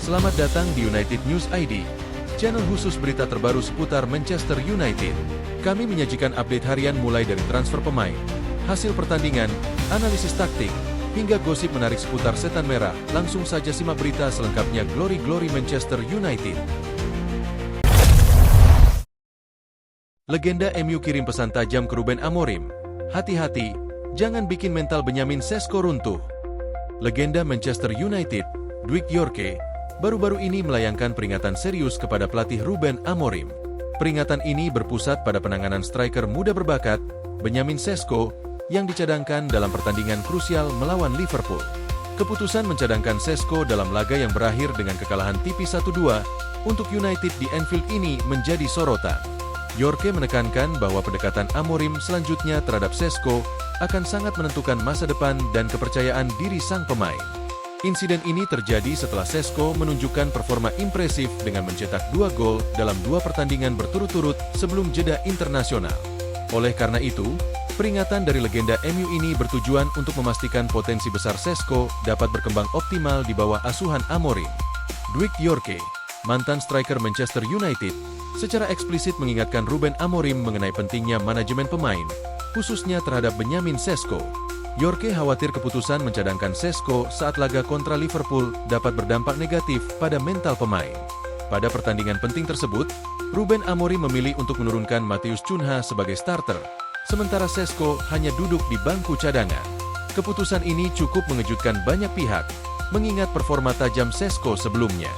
Selamat datang di United News ID, channel khusus berita terbaru seputar Manchester United. Kami menyajikan update harian mulai dari transfer pemain, hasil pertandingan, analisis taktik, hingga gosip menarik seputar setan merah. Langsung saja simak berita selengkapnya. Glory Manchester United. Legenda MU kirim pesan tajam ke Ruben Amorim. Hati-hati, jangan bikin mental Benyamin Sesko runtuh. Legenda Manchester United, Dwight Yorke, baru-baru ini melayangkan peringatan serius kepada pelatih Ruben Amorim. Peringatan ini berpusat pada penanganan striker muda berbakat, Benyamin Sesko, yang dicadangkan dalam pertandingan krusial melawan Liverpool. Keputusan mencadangkan Sesko dalam laga yang berakhir dengan kekalahan tipis 1-2 untuk United di Anfield ini menjadi sorotan. Yorke menekankan bahwa pendekatan Amorim selanjutnya terhadap Sesko akan sangat menentukan masa depan dan kepercayaan diri sang pemain. Insiden ini terjadi setelah Sesko menunjukkan performa impresif dengan mencetak 2 gol dalam 2 pertandingan berturut-turut sebelum jeda internasional. Oleh karena itu, peringatan dari legenda MU ini bertujuan untuk memastikan potensi besar Sesko dapat berkembang optimal di bawah asuhan Amorim. Dwight Yorke, mantan striker Manchester United, secara eksplisit mengingatkan Ruben Amorim mengenai pentingnya manajemen pemain, khususnya terhadap Benyamin Sesko. Yorke khawatir keputusan mencadangkan Sesko saat laga kontra Liverpool dapat berdampak negatif pada mental pemain. Pada pertandingan penting tersebut, Ruben Amorim memilih untuk menurunkan Matheus Cunha sebagai starter, sementara Sesko hanya duduk di bangku cadangan. Keputusan ini cukup mengejutkan banyak pihak, mengingat performa tajam Sesko sebelumnya.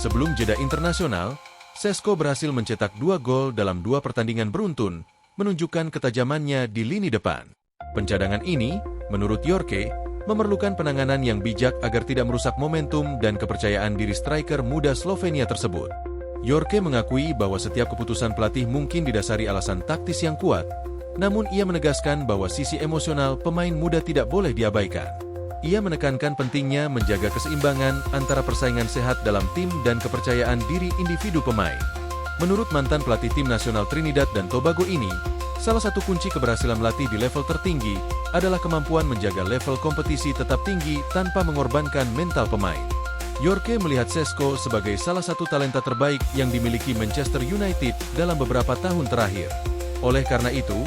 Sebelum jeda internasional, Sesko berhasil mencetak 2 gol dalam 2 pertandingan beruntun, menunjukkan ketajamannya di lini depan. Pencadangan ini, menurut Yorke, memerlukan penanganan yang bijak agar tidak merusak momentum dan kepercayaan diri striker muda Slovenia tersebut. Yorke mengakui bahwa setiap keputusan pelatih mungkin didasari alasan taktis yang kuat, namun ia menegaskan bahwa sisi emosional pemain muda tidak boleh diabaikan. Ia menekankan pentingnya menjaga keseimbangan antara persaingan sehat dalam tim dan kepercayaan diri individu pemain. Menurut mantan pelatih tim nasional Trinidad dan Tobago ini, salah satu kunci keberhasilan melatih di level tertinggi adalah kemampuan menjaga level kompetisi tetap tinggi tanpa mengorbankan mental pemain. Yorke melihat Sesko sebagai salah satu talenta terbaik yang dimiliki Manchester United dalam beberapa tahun terakhir. Oleh karena itu,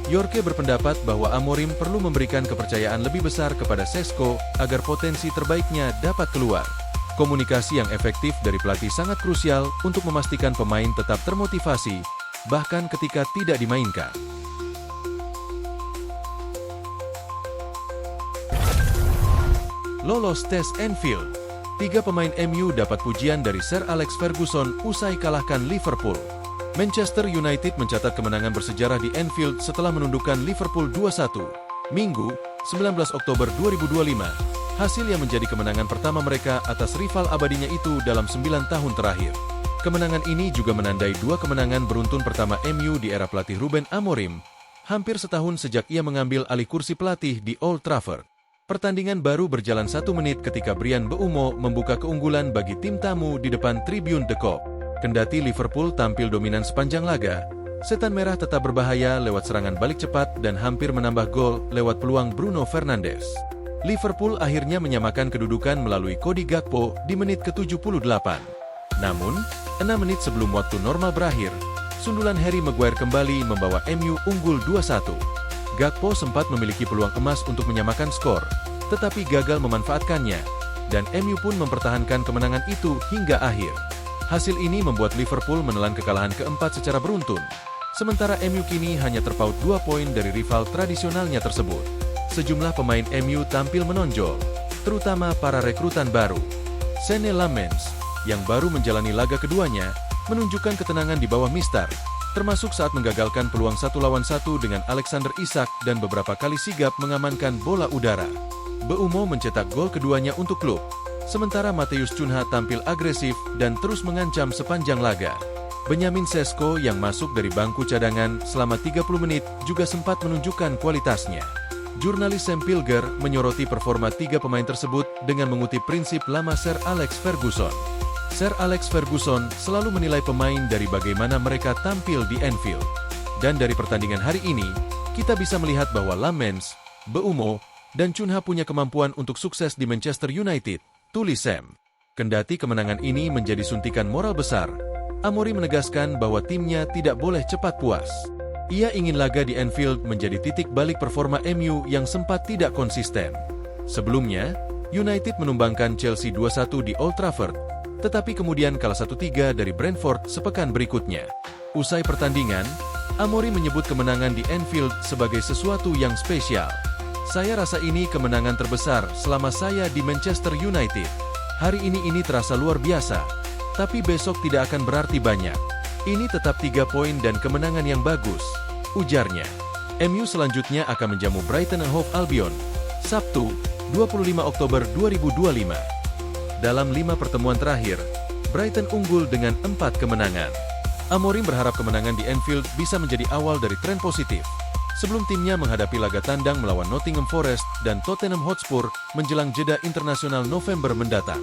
Yorke berpendapat bahwa Amorim perlu memberikan kepercayaan lebih besar kepada Sesko agar potensi terbaiknya dapat keluar. Komunikasi yang efektif dari pelatih sangat krusial untuk memastikan pemain tetap termotivasi, bahkan ketika tidak dimainkan. Lolos tes Anfield. 3 pemain MU dapat pujian dari Sir Alex Ferguson usai kalahkan Liverpool. Manchester United mencatat kemenangan bersejarah di Anfield setelah menundukkan Liverpool 2-1, Minggu, 19 Oktober 2025, hasil yang menjadi kemenangan pertama mereka atas rival abadinya itu dalam 9 tahun terakhir. Kemenangan ini juga menandai 2 kemenangan beruntun pertama MU di era pelatih Ruben Amorim, hampir setahun sejak ia mengambil alih kursi pelatih di Old Trafford. Pertandingan baru berjalan 1 menit ketika Bryan Mbeumo membuka keunggulan bagi tim tamu di depan tribun The Kop. Kendati Liverpool tampil dominan sepanjang laga, setan merah tetap berbahaya lewat serangan balik cepat dan hampir menambah gol lewat peluang Bruno Fernandes. Liverpool akhirnya menyamakan kedudukan melalui Cody Gakpo di menit ke-78. Namun, 6 menit sebelum waktu normal berakhir, sundulan Harry Maguire kembali membawa MU unggul 2-1. Gakpo sempat memiliki peluang emas untuk menyamakan skor, tetapi gagal memanfaatkannya, dan MU pun mempertahankan kemenangan itu hingga akhir. Hasil ini membuat Liverpool menelan kekalahan keempat secara beruntun, sementara MU kini hanya terpaut 2 poin dari rival tradisionalnya tersebut. Sejumlah pemain MU tampil menonjol, terutama para rekrutan baru. Senne Lammens, yang baru menjalani laga keduanya, menunjukkan ketenangan di bawah Mister, termasuk saat menggagalkan peluang 1 lawan 1 dengan Alexander Isak dan beberapa kali sigap mengamankan bola udara. Mbeumo mencetak gol keduanya untuk klub, sementara Matheus Cunha tampil agresif dan terus mengancam sepanjang laga. Benyamin Sesko yang masuk dari bangku cadangan selama 30 menit juga sempat menunjukkan kualitasnya. Jurnalis Sam Pilger menyoroti performa 3 pemain tersebut dengan mengutip prinsip lama Sir Alex Ferguson. Sir Alex Ferguson selalu menilai pemain dari bagaimana mereka tampil di Anfield. Dan dari pertandingan hari ini, kita bisa melihat bahwa Lammens, Mbeumo, dan Cunha punya kemampuan untuk sukses di Manchester United, tulis Sam. Kendati kemenangan ini menjadi suntikan moral besar, Amorim menegaskan bahwa timnya tidak boleh cepat puas. Ia ingin laga di Anfield menjadi titik balik performa MU yang sempat tidak konsisten. Sebelumnya, United menumbangkan Chelsea 2-1 di Old Trafford, tetapi kemudian kalah 1-3 dari Brentford sepekan berikutnya. Usai pertandingan, Amorim menyebut kemenangan di Anfield sebagai sesuatu yang spesial. Saya rasa ini kemenangan terbesar selama saya di Manchester United. Hari ini terasa luar biasa, tapi besok tidak akan berarti banyak. Ini tetap 3 poin dan kemenangan yang bagus, ujarnya. MU selanjutnya akan menjamu Brighton and Hove Albion, Sabtu, 25 Oktober 2025. Dalam 5 pertemuan terakhir, Brighton unggul dengan 4 kemenangan. Amorim berharap kemenangan di Anfield bisa menjadi awal dari tren positif, sebelum timnya menghadapi laga tandang melawan Nottingham Forest dan Tottenham Hotspur menjelang jeda internasional November mendatang.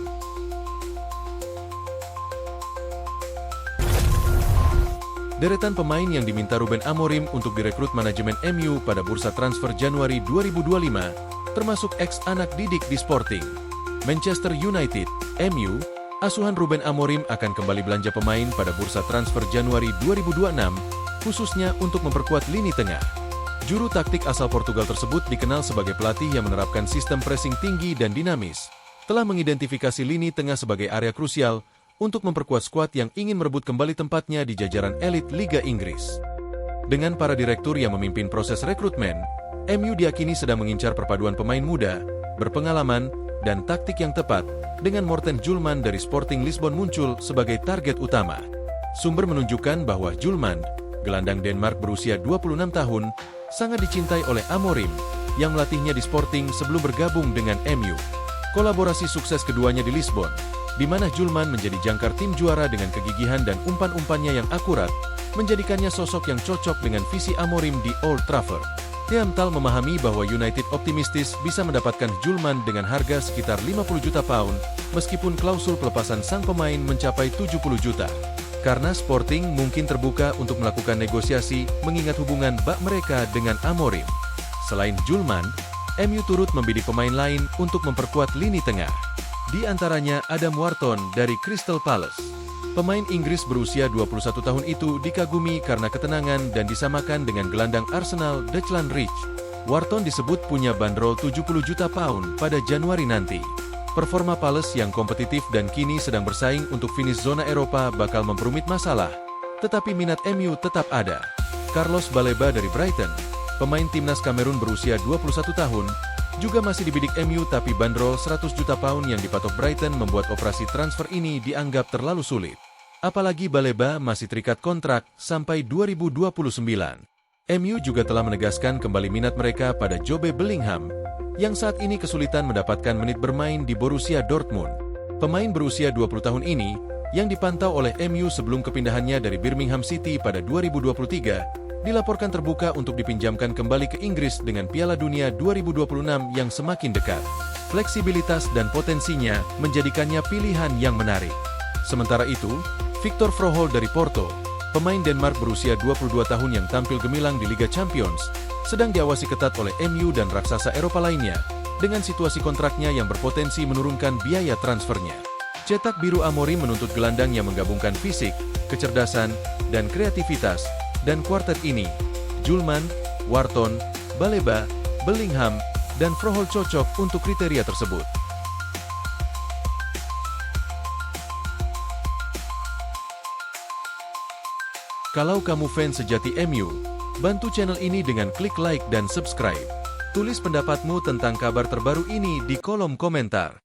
Deretan pemain yang diminta Ruben Amorim untuk direkrut manajemen MU pada bursa transfer Januari 2025, termasuk ex-anak didik di Sporting Manchester United, MU. Asuhan Ruben Amorim akan kembali belanja pemain pada bursa transfer Januari 2026, khususnya untuk memperkuat lini tengah. Juru taktik asal Portugal tersebut dikenal sebagai pelatih yang menerapkan sistem pressing tinggi dan dinamis, telah mengidentifikasi lini tengah sebagai area krusial untuk memperkuat skuad yang ingin merebut kembali tempatnya di jajaran elit Liga Inggris. Dengan para direktur yang memimpin proses rekrutmen, MU diakini sedang mengincar perpaduan pemain muda, berpengalaman, dan taktik yang tepat, dengan Morten Hjulmand dari Sporting Lisbon muncul sebagai target utama. Sumber menunjukkan bahwa Hjulmand, gelandang Denmark berusia 26 tahun, sangat dicintai oleh Amorim, yang melatihnya di Sporting sebelum bergabung dengan MU. Kolaborasi sukses keduanya di Lisbon, di mana Hjulmand menjadi jangkar tim juara dengan kegigihan dan umpan-umpannya yang akurat, menjadikannya sosok yang cocok dengan visi Amorim di Old Trafford. Thiamtal memahami bahwa United optimistis bisa mendapatkan Hjulmand dengan harga sekitar 50 juta pound, meskipun klausul pelepasan sang pemain mencapai 70 juta. Karena Sporting mungkin terbuka untuk melakukan negosiasi mengingat hubungan bak mereka dengan Amorim. Selain Hjulmand, MU turut membidik pemain lain untuk memperkuat lini tengah. Di antaranya Adam Wharton dari Crystal Palace. Pemain Inggris berusia 21 tahun itu dikagumi karena ketenangan dan disamakan dengan gelandang Arsenal Declan Rice. Wharton disebut punya bandrol 70 juta pound pada Januari nanti. Performa Palace yang kompetitif dan kini sedang bersaing untuk finish zona Eropa bakal memperumit masalah, tetapi minat MU tetap ada. Carlos Baleba dari Brighton, pemain timnas Kamerun berusia 21 tahun, juga masih dibidik MU tapi bandrol 100 juta pound yang dipatok Brighton membuat operasi transfer ini dianggap terlalu sulit. Apalagi Baleba masih terikat kontrak sampai 2029. MU juga telah menegaskan kembali minat mereka pada Jobe Bellingham, yang saat ini kesulitan mendapatkan menit bermain di Borussia Dortmund. Pemain berusia 20 tahun ini, yang dipantau oleh MU sebelum kepindahannya dari Birmingham City pada 2023, dilaporkan terbuka untuk dipinjamkan kembali ke Inggris dengan Piala Dunia 2026 yang semakin dekat. Fleksibilitas dan potensinya menjadikannya pilihan yang menarik. Sementara itu, Victor Froholt dari Porto, pemain Denmark berusia 22 tahun yang tampil gemilang di Liga Champions, sedang diawasi ketat oleh MU dan raksasa Eropa lainnya, dengan situasi kontraknya yang berpotensi menurunkan biaya transfernya. Cetak biru Amorim menuntut gelandang yang menggabungkan fisik, kecerdasan, dan kreativitas, dan kuartet ini, Hjulmand, Wharton, Baleba, Bellingham, dan Froholt cocok untuk kriteria tersebut. Kalau kamu fans sejati MU, bantu channel ini dengan klik like dan subscribe. Tulis pendapatmu tentang kabar terbaru ini di kolom komentar.